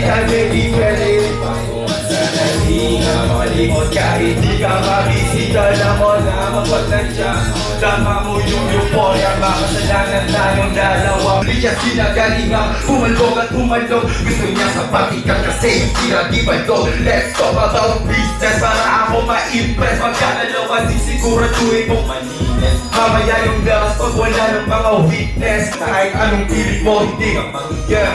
yan, baby, pwede sana di ka makalimot kahit di ka mabisita na mo lamang pag nandiyan tama mo yung euphoria, makasalanan tayong dalawa. Hindi siya sinagalingang pumalog at pumalog, gusto niya sa patikat kasi pinag-ibalo. Let's talk about business para ako ma-impress. Magkadalawa sisiguraduhin mong malinis mamaya yung gas pag wala ng mga witness. Kahit anong pilit mo hindi ka mag-get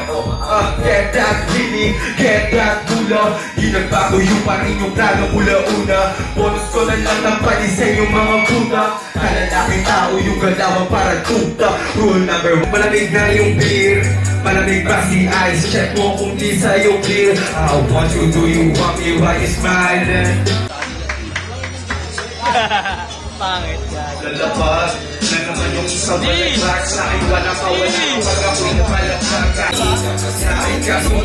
get that feeling, get that gula. Di nagbago yung pa rin yung plano mula una. Bonus ko na lang ng panisay yung mga puta. Kalalaking tao yung galawan parang tuta. Rule number 1, malamig na yung beer. Malamig ba si ice? Check mo kung di sa'yo clear. I want you, do you want me? Why you smiling? Pangit yan. Lalabas na naman yung isang balaglag. Sa akin walang kawala pag ako'y napalagpaga. Sa akin kaso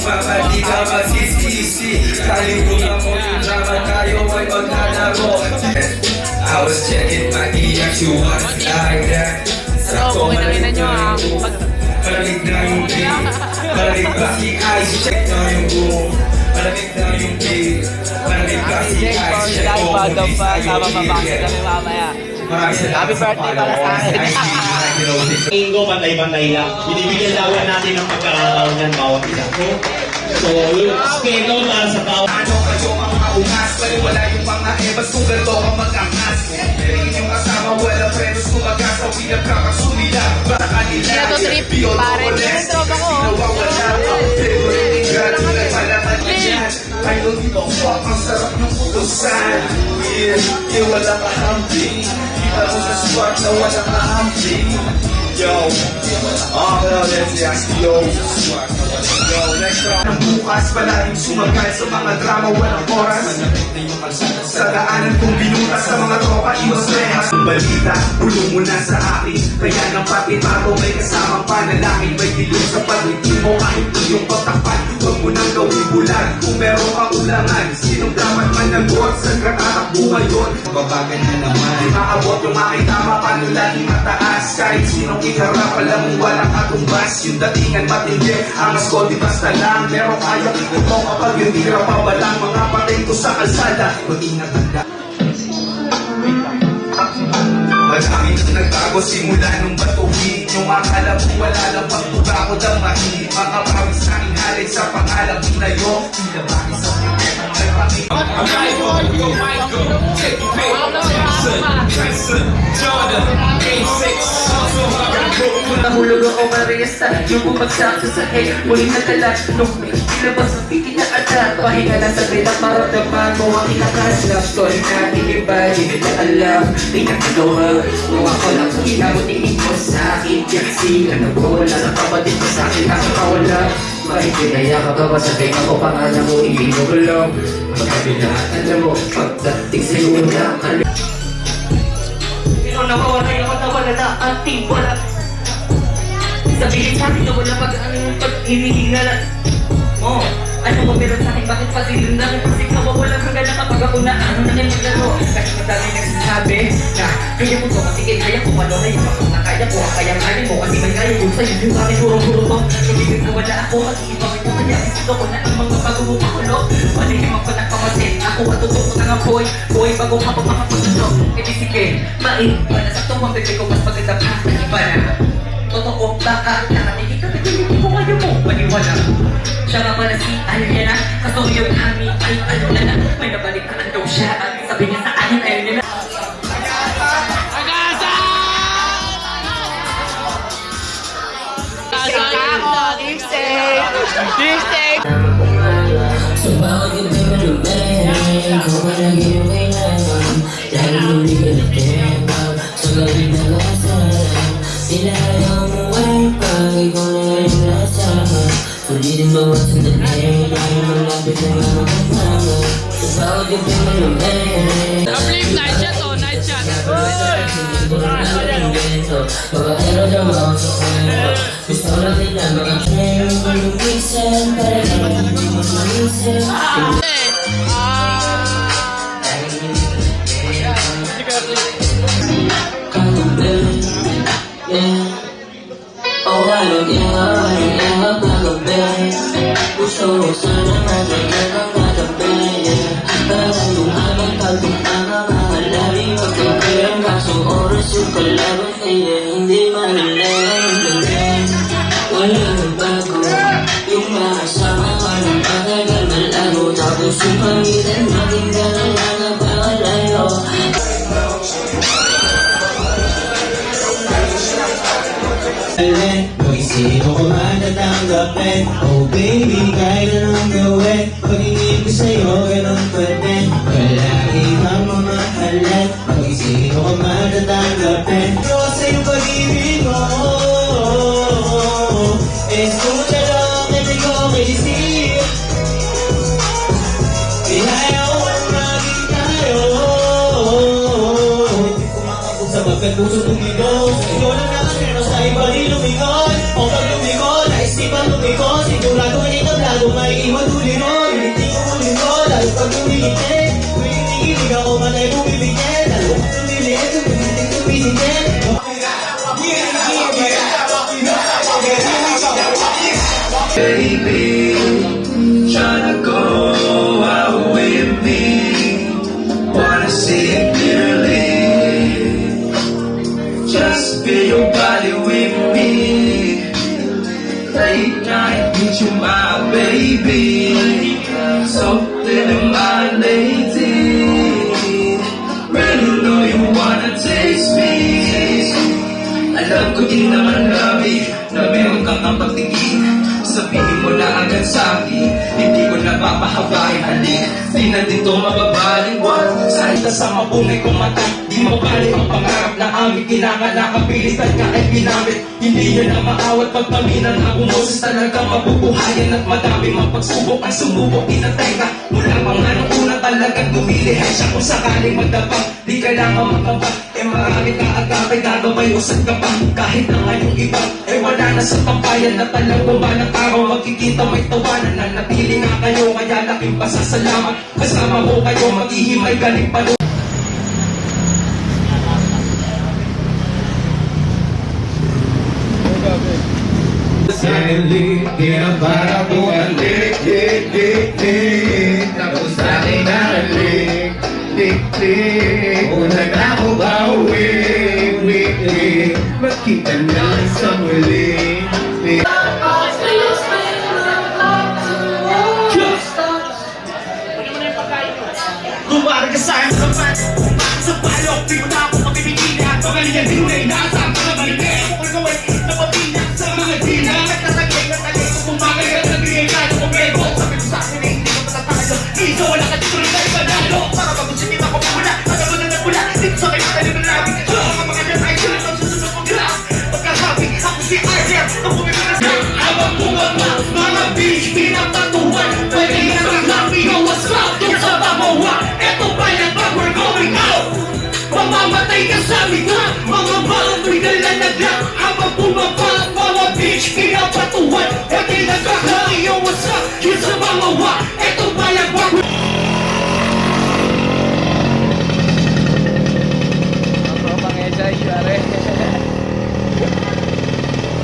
di ka magsisisi. Kalimutan mo yung drama tayo ay maglalaro. I was checking my DX, you want it like that. Sakto malamig na yung malamig na yung beat. Malamig ba si ice? Check na yung boom. Malamig na yung beat. Malamig ba si ice? Check mo kung di sa'yo clear. Happy birthday para sa akin. Linggo, pantay-pantay lang. Binibigyan lawan natin ng pagkakataon ng bawat isa. So, yun, schedule para sa bawat. Ano kayo mga ungas? Wala yung mga ebas kung ganito ka mag-angas. Pero yung kasama wala prenos kung mag-asawi na kakasumila. Para kanila Ito trip, pare. Yung tropa ko. Nawawala ang favorite ingredient ay malaman na dyan. I don't give a fuck, ang sarap ng putusan. Yeah, wala ka humping. Kita mo sa spot na wala ka humping. Yo, let's ask yo. Yo, next round. Ang bukas palaging sumagal sa mga drama, walang oras. Sa daanan kong binutas sa mga tropa, iwas rehas. Ang balita, bulong mo na sa akin. Kaya ng patinato may kasamang panalangin. May dilog sa pag-ibig mo kahit iyong pagtapat. Huwag mo nang gawin bulag kung meron kang ulangan. Sinong dapat managot sa katatakbo ngayon? Babagan na naman, di maabot yung makitama. Paano laging mataas? Kahit sinong iharap, alam mo walang katumbas. Yung datingan matindi, ang asko di basta lang. Pero kaya ito kapag yung tira pa walang mga patento sa kalsada. Mag-ingat handa. Madami nang nagbago simula nung batuhin. Yung akala mo wala lang pagbubago ng mahirap. Mga pawis na inalay sa pangalang inayo. Tila bakit sa pagkakang may pangin. Michael, take pay, Tyson, Jordan, A6, Nahulog ako maresta, yung bumagsak sa head. Muling nagkalat, nung may ilabas ang pikin na atat. Pahinga lang sa bilang maramdaman mo ang inakas. Love story natin iba, di nila alam. Di nakagawa, kung ako lang kung inamutingin mo sa akin. Kasi nagwawala na kapatid ko sa akin, nakakawala. Makikinaya ka ba ba sa tenga ko, pangalan mo, hindi mo alam. Magkabinaan na mo, pagdating sa iyo na pero nawawala yung matawala na ating wala. Sabihin sa akin na wala pag-hinihinga lang. Oh, ano mo meron sa akin? Bakit pasilin lang? Kasi nawawala ka gana kapag ako na ano na yung magano. Kasi madami nagsasabi na kaya mo to kasi kaya ko ano na yung kapag na kaya ko. Kaya mo kasi may kaya ko sa'yo yung kami hurong-hurong mo. Hindi ko wala ako kasi ibang ito kanya. Gusto ko na ang mga bagong pakulo. Palihiman ko na kamasin. Ako matutok na nga boy. Boy bagong kapag-kapag-kapag-kapag. E di sige, para sa itong mabibig ko mas maganda pa. Iba na. Totoo, baka nakatingin ka, hindi ko ngayon mo maniwala. Siya nga pala si Aliana, kaso yung kami ay ano na may nabalikaan daw siya. At sabi niya sa akin ay nila. Deep safe! Deep safe! Sa bawat gabi malumayan, kung malagi yung kailangan. Dahil hindi ka natembag, sa gabi na lasan. Sila ayaw mo ay pag ikaw na ngayon lasahan. Sulitin bawat sandali, dahil malapit na nga makasama. Sa bawat gabi malumayan. Na-flip, night shot o, night shot! Pagkakero na mga sakaya. Gusto lang nila makakaya yung malumisan. Para lang yung malumisan. Oh, I don't give a fuck, gusto mo sana Kung sino ko man tatanggapin Oh baby, kahit anong gawin Pag-ibig ko sa'yo, ganun pa din Palagi kang mamahalin Kung sino ko man tatanggapin Pero sa'yo pag-ibig mo Escucha lang, every ko mag-isip Ihaya ko ang maging tayo Kumakabog sa bagay puso tumigo Ikaw lang nakasero sa iba di lumikon O pag lumikon, naisipan lumikon Sigurado hindi tablado, may iwan tuliron Hindi ko ulimon, lalo pag tumiligin Tuwing nigilig ako, matay bumibigyan Lalo pag tumiliit, tumiligin, tumiligin Baby, tryna go out with me. Wanna see it clearly. Just feel your body with me. Late night, meet you, my baby. Something in my lady. Really know you wanna taste me. Alam ko di naman labi na meron kang kapagtingin. Sabihin mo na agad sa'kin, hindi ko na papahabain halik. Di na dito mababaling wag, sa ita sa mabungay kong mata. Di mabalik ang pangarap na aming kinanganak. Pilitan ka ay ginamit, hindi yun na maawat. Pagpaminan ako Moses talagang mabubuhayan. At madami mang pagsubok ang sumubok. Inatay ka, mula pang anong una talagang gumilihan siya. Kung sakaling magdapang, di kailangan makabak. Eh marami ka agapay, gagaway usad ka pa. Kahit na ngayong iba, eh wala na sa tampayan. Na talagang balang araw makikita may tawanan. Nanatili nga kayo, kaya laking pasasalamat. Kasama ko kayo, maghihimay galing palo. Silently, para bumalik, tapos natin nalik, una na ako bawi, magkita na sa muli. Lumari ka sa'yo sa pan Sa palok, di mo na ako mapipigilin At pagalingan, di mo na inaasang Mga balikin, kung gawin na papinak Sa mga dina Nagtatagay, kung bumagay At nagbigay ka, kung bebo Sabi ko sa akin, hindi ko patatalo Dito, wala ka dito rin tayo panalo Para magusikit ako pamula At ako na nagmula Dito sa kayo matalim na namin So, ang mga nanay, sila ang susunod kong graph Pagkahabi, ako si Arden Ang pumipilas na Habang bumaba, mga beach Pinapatuhan, pwede na kaglapi Yo, what's up? Doon sa bamawa we're going out Mamamatay ka sa mga Mga baboy dala naglang Habang bumaba Mga bitch pinapatuwan Pati nagkakali Yo what's up Yun sa mga wa Eto palang wag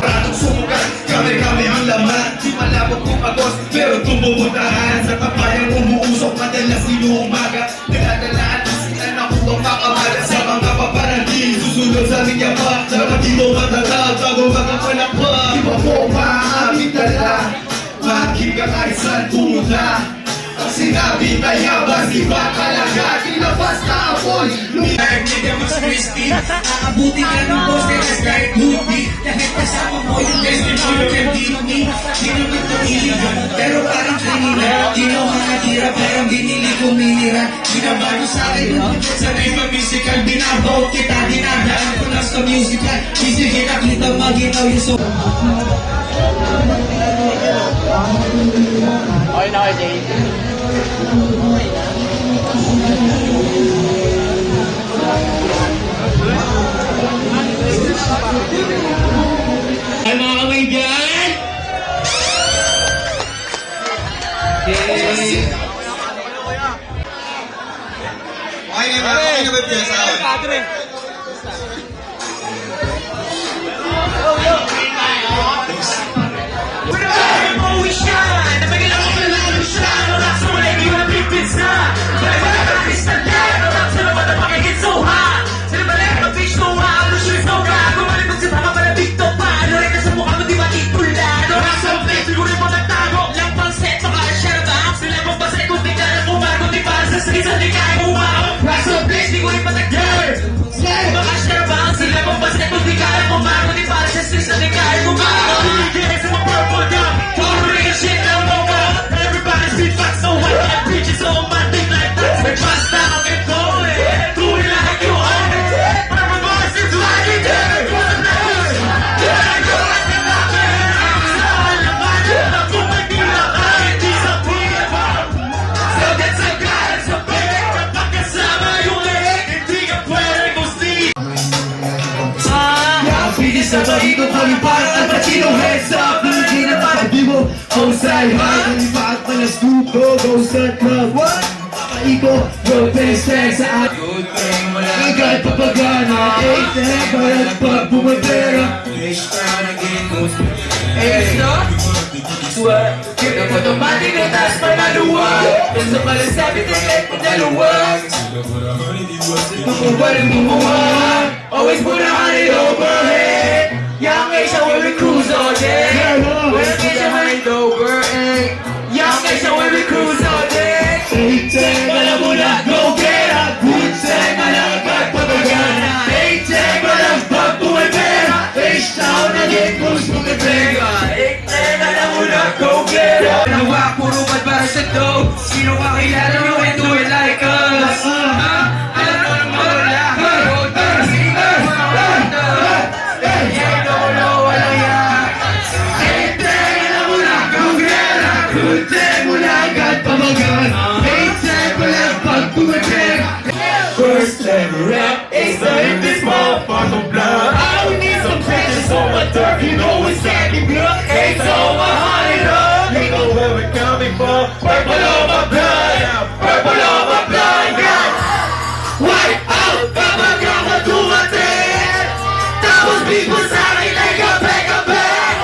Paratong sumukat, kami ang laman. Di malabot kong agos, pero tumumutahan. Sa kapayang umuusok, madalas inuumaga. Nagdadalaan ang sila na kung makakamaga. Sa mga paparanting, susunod sa linya pa. Dapat di mo matalag, bago magkapanakpa. Di ba po maaamin tala? Mahagib ka kahit saan pumunta. Ang sinabi na yabas, di ba talaga? Tinabas na apoy. Hindi ka mas crispy. Aabuti ka ng boses kahit lupi. Kahit kasama mo yung best friend mo can beat me. Di naman tumiligan, pero parang kanina. Di mo makatira, parang binili kong minira. Binabago sa akin yung sa river musical. Binabaw kita, dinadaan ko lang sa musical. Easy kita maginaw yung so. Okay na kayo, Jay. Ay mga kamay dyan Isang di kaya bumaw Nasa place, di ko rin patagyan Baka siya say hi. Nalipad pa na stupo, go sa club. What? Papaiko, bro, peste sa akin. Good thing mo lang. Ika'y papagana, 8 para pag bumabera. Wish ka naging gusto. Swear, give it automatic na taas pa na luwag. Basta pala sabi tilit mo daluwag. Ako ba rin bumuwag? Always put a hundred overhead. Young Asia when we cruise all day. Young Asia when we overhead. Young Asia when we cruise all day. Take pala muna, go get up. Good take pala agad papagana. Take pala pag bumibera. H-Town naging cruise bumibera. Take pala muna, go get up. Nawa, puro bad para sa dough. Sino ka kilala mo and do it like us? Ha? Alam mo naman wala ka. Road to the city, mga wanda. Yeah, no, wala yan. Take pala muna, go get up. Good take muna agad papagana. Take pala pag bumibera. First level rap is the in this motherfucker blood. I would need some pictures on my turf, you know it's Sandy blood. It's on my honey love. You know where we're coming from. Purple on my blood, purple on my blood, yeah. White out, gama to my head. Tapos people sa akin like a bag.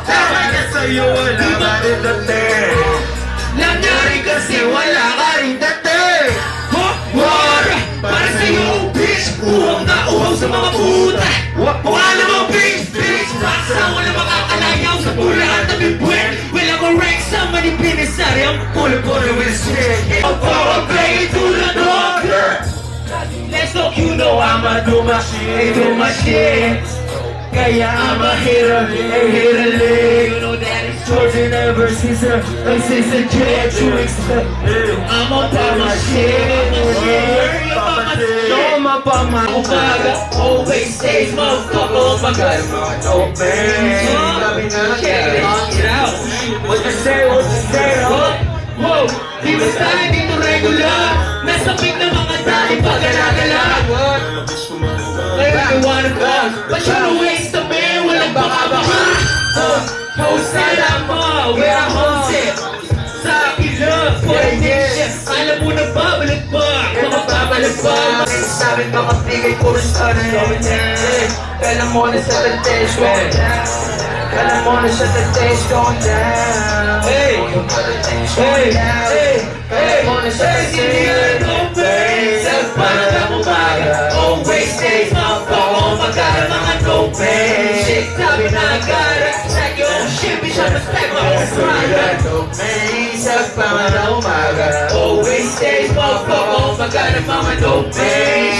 Dapat na sa'yo wala ka rin dating. Nangyari kasi wala ka rin dating. War! Para sa'yo, bitch! Uhong na uhaw sa mga puta! Mukha namang bitch! Raksa wala makakalayaw sa pulahan na bibwin! Wala ko rank sa manipinisari ang pulo-pulo with shit! I'll play it to the dog! Let's talk, you know I'ma do my shit! Kaya I'm a hitter, you know that it's Georgia ever since a jet you expect. I'm up on my shit, I'm up on my umaga, always stays motherfucker, oh my god, no pain. Check it out, what you say, huh? Whoa, di ba tayo dito regular? Nasa pig na mga tayo pag galagala. I wanna fuck, but you're a waste of man, walang baka-baka. Posted mo, where I'm homesick. Sa akin lang, for a nation. Alam mo na babalik ba? Babalik ba? Sabi mga bigay, puro sana yun. Alam mo na sa test going down. Alam mo na sa test going down. Hey! Hey! Hey! Alam mo na sa test going down. Sa panang umaga, always stays motherfucker, magkara mga no pain. Shit, sabi na agara, check your shit, bitch, I respect my own pride. No pain, sa panang umaga, always stays motherfucker, magkara mga no pain.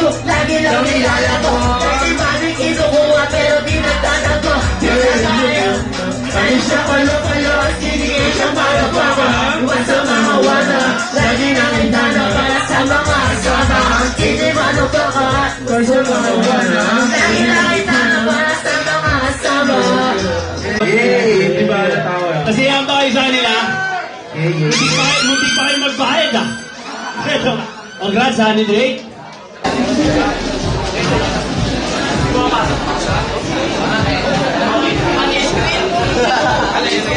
Lagi lang nilalako Kasi manik inukuha pero di nagtatago Ay siya palo-palo Hindi siya malapaka Iwan sa mga wala Lagi nang indana para sa mga asama Hindi manupaka Iwan sa mga wala Lagi nang indana para sa mga asama Kasi ang tayo sa nila, hindi pa kayo magbayad ah. Congrats, Honey Drake.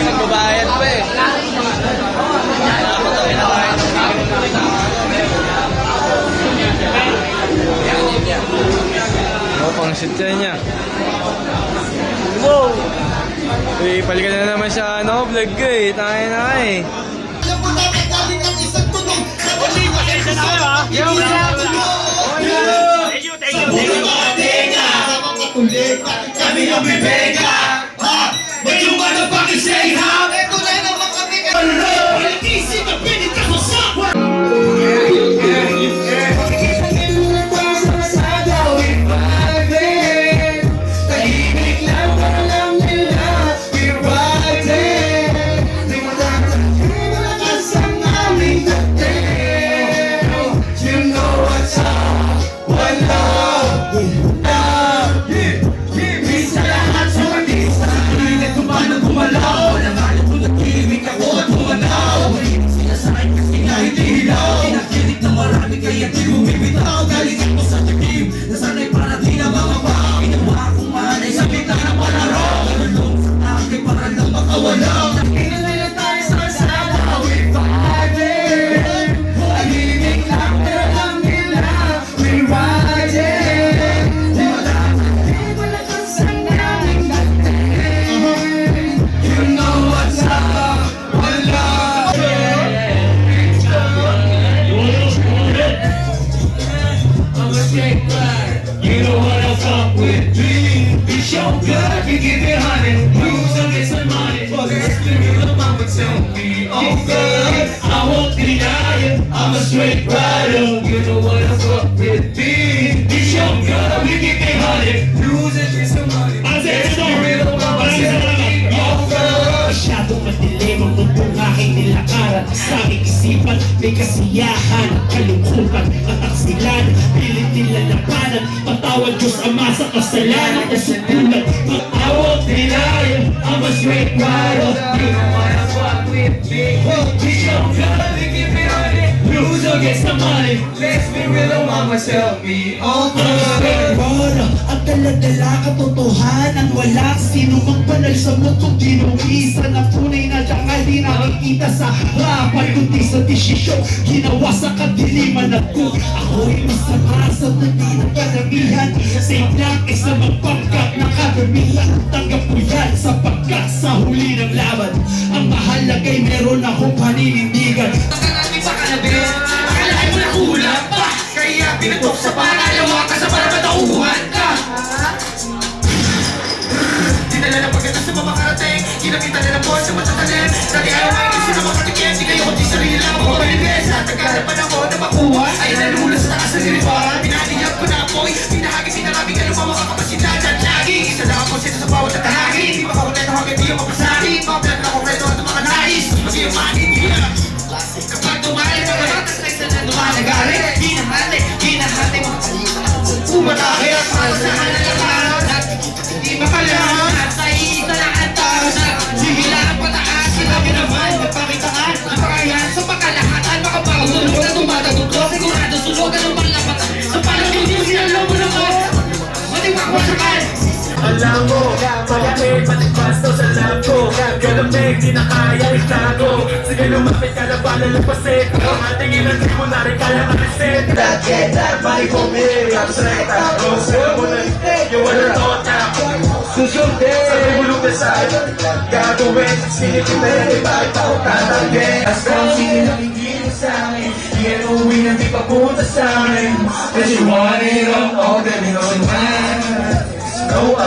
Nagbabayad pa eh. Pang shoot niya. Wow! Uy, palikan na naman siya, vlog ko eh. Tayo na eh. Alam mo na, magaling ang isang tunog. Kami ang bibega. But you motherfucking say how? Ito na naman kami. Isip na pinita ko sa you know what I fuck with me. Be so good, you give me honey. Use and get some money. But it's the real mama tell me, oh good, I won't deny it. I'm a straight rider. You know what I fuck with me. Be so good, you give me honey. Use and get some money. I said it's the real mama tell me, oh good. Masyadong madilim ang mundong aking nilakaran. Sa aking isipan, may kasiyahan, kalungkutan, at aksilan. Pilit nila labanan, patawad Diyos Ama sa kasalanan at sukulan. I won't deny it. I'm a straight rider. You know what I fuck with me. Be so good, you give me honey. Use and get some money. Let's be real, mama tell me, oh good. Rora, ang dala-dala katotohanan. Wala sino magpanal sa mundong ginuwisan. Ang tunay na dangal di nakikita sa harapan, kundi sa desisyon ginawa sa kadiliman at kung ako'y masama sa dali ng karamihan. Safe lang isa magpangkat na karamihan. Tanggap ko yan sapagkat sa huli ng laban ang mahalagay meron akong paninindigan. Nakalami pa ka na, bes. Akalain mo na kulang pa. Kaya pinatok sa pangalawa ka sa para matauhan ka. Dinala ng pagkata sa mamakarating. Kinakita na ng buwan sa matatalim. Dati ayaw ay gusto na makatikin. Di kayo kundi sarili lang ako malibes. At nagkarapan ako na makuha. Ay nalula sa taas ng niliparan. Pinaniyag ko na apoy. Pinahagi sinarabi ka ng mga kapasidad. At lagi isa lang ako sito sa bawat tatahagi. Di makakulit ako hanggang di yung mapasari. Maplag na kompleto at mga nais. Mag-iamanin nila. Kapag tumahin mga batas na isa na lumalagari. Hinahati mga kalimutan. Umatake at para sa halalaman. Di makalaman at sa iisa na ang tao na hihilaan pataas. Sinabi naman, magpakitaan. Ang pakayan sa pagkalahatan. Makapagulog na tumatagot ko. Sigurado sulog ang malapatan. Sa panahon yung sinalaw mo naman. Matiwakwasakan. Alam mo, malamig, matigpasto sa lab ko. Galamig, di na kaya itago. Sige lumapit ka na ba lalapasin. Ang tingin ang di mo na rin kaya alisin. Get that money for me. Tapos na itago. Sa'yo mo na yung walang tota. Susundin sa bulong na sa'yo. Gagawin, sinipin, bakit ako tatangin. Hasta ang sinilangin sa'kin. Yan uwi na di papunta sa'kin. Cause you want it all, then you know it. No,